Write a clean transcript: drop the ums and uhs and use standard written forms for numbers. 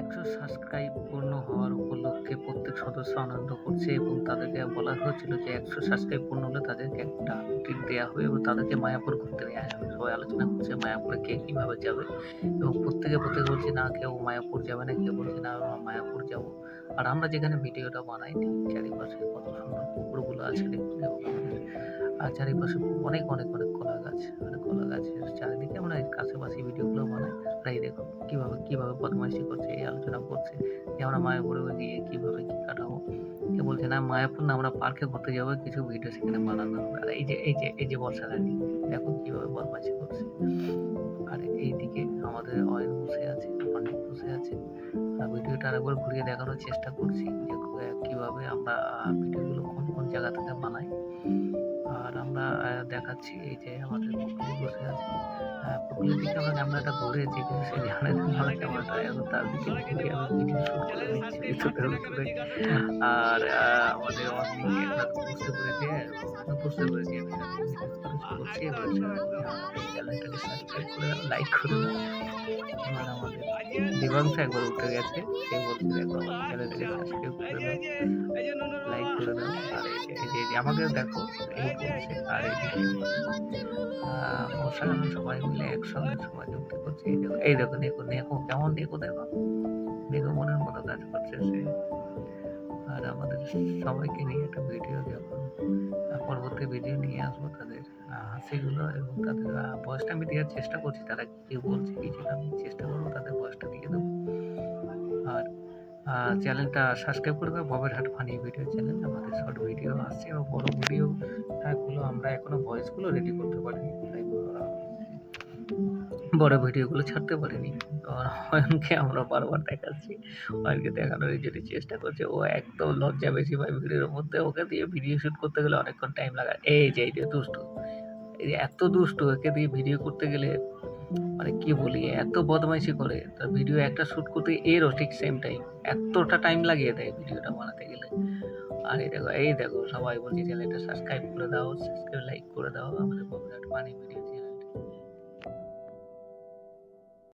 100 subscribe পূর্ণ হওয়ার উপলক্ষে প্রত্যেক সদস্য আনন্দ করছে এবং তাদেরকে বলা হয়েছিল যে 100 সাবস্ক্রাইব পূর্ণ হলে তাদেরকে একটা ট্রিট দেওয়া হবে এবং তাদেরকে মায়াপুর ঘুরতে নিয়ে আসবে। সবাই আলোচনা করছে মায়াপুরে কে কীভাবে যাবে এবং প্রত্যেকে বলছে না কেউ মায়াপুর যাবে না, কেউ বলছে না আমরা মায়াপুর যাব। আর আমরা যেখানে ভিডিওটা বানাই ঠিক চারিপাশে কত সুন্দর পুকুরগুলো আছে দেখুন এবং আমাদের চারিপাশে অনেক কলা গাছ। মানে কলা গাছের চারিদিকে আমরা এই আশেপাশে ভিডিওগুলো বানাই। আর এই দেখুন কিভাবে বদমাইশি করছে, এই আলোচনা করছে যে আমরা মায়াপুরে গিয়ে কিভাবে কি কাটাবো। কেউ বলছে না মায়াপুর না আমরা পার্কে ঘুরতে যাবো, কিছু ভিডিও সেখানে বানানো হবে। আর এই যে বর্ষা রানী দেখুন কিভাবে বদমাইশি করছে। আর এইদিকে আমাদের অয়ন বসে আছে, পণ্ডিত বসে আছে। ভিডিওটা আরেকবার ঘুরিয়ে দেখানোর চেষ্টা করছি যে কিভাবে আমরা ভিডিওগুলো কোন জায়গা থেকে বানাই। আর আমরা দেখাচ্ছি এই যে আমাদের পুকুর বসে আছে। পুকুরের দিকে আমরা ক্যামেরাটা ঘুরিয়েছি কিন্তু সে জানে না আমরা ক্যামেরাটা এখন তার দিকে ঘুরিয়ে আমি ভিডিও শুট করে নিচ্ছি ভিতরে ভিতরে। আর আমাদের অনেক এবার বুঝতে পেরেছি আমি ভিডিও করছি এবার চ্যানেলটাকে সাবস্ক্রাইব করে দাও, লাইক করে দাও। এবার আমাদের দেবাংশ একবার উঠে গেছে, সে বলছে দেখো আমার চ্যানেলটাকে সাবস্ক্রাইব করে দাও, লাইক করে দাও। আর এই যে আমাকেও দেখো এই বলছে। আর এইদিকে বর্ষা আমি সবাই মিলে একসঙ্গে সবাই যুক্ত করছি। এই দেখো কেমন দেখো মনের মতো কাজ করছে সে। আর আমাদের সবাইকে নিয়ে একটা ভিডিও যখন পরবর্তী ভিডিও নিয়ে আসবো তাদের হাসিগুলো এবং তাদের ভয়েসটা আমি দেওয়ার চেষ্টা করছি, তারা কি বলছে কিছু আমি চেষ্টা করবো তাদের ভয়েসটা দিয়ে দেবো। আর চ্যানেলটা সাবস্ক্রাইব করে দেবো, ববের হাট ফানি ভিডিও চ্যানেল। আমাদের শর্ট ভিডিও আসছে এবং বড় ভিডিও গুলো আমরা এখনো ভয়েসগুলো রেডি করতে পারিনি, তাই বড় ভিডিওগুলো ছাড়তে পারিনি। তো অয়নকে আমরা বারবার দেখাচ্ছি, অয়নকে দেখানোর জন্য চেষ্টা করছে। ও একদম লজ্জা বেশি পায় ভিডিওর মধ্যে, ওকে দিয়ে ভিডিও শ্যুট করতে গেলে অনেকক্ষণ টাইম লাগায়। এই যে দুষ্টু, এই যে এত দুষ্টু, একে দিয়ে ভিডিও করতে গেলে মানে কি বলি এত বদমাইশি করে। তার ভিডিও একটা শ্যুট করতে এরও ঠিক সেম টাইম, এতটা টাইম লাগিয়ে দেয় ভিডিওটা বানাতে গেলে। আর এই দেখো সবাই বলছে চ্যানেলটা সাবস্ক্রাইব করে দাও, সাবস্ক্রাইব লাইক করে দাও আমাদের বগুড়াট পানি ভিডিও চ্যানেলটা।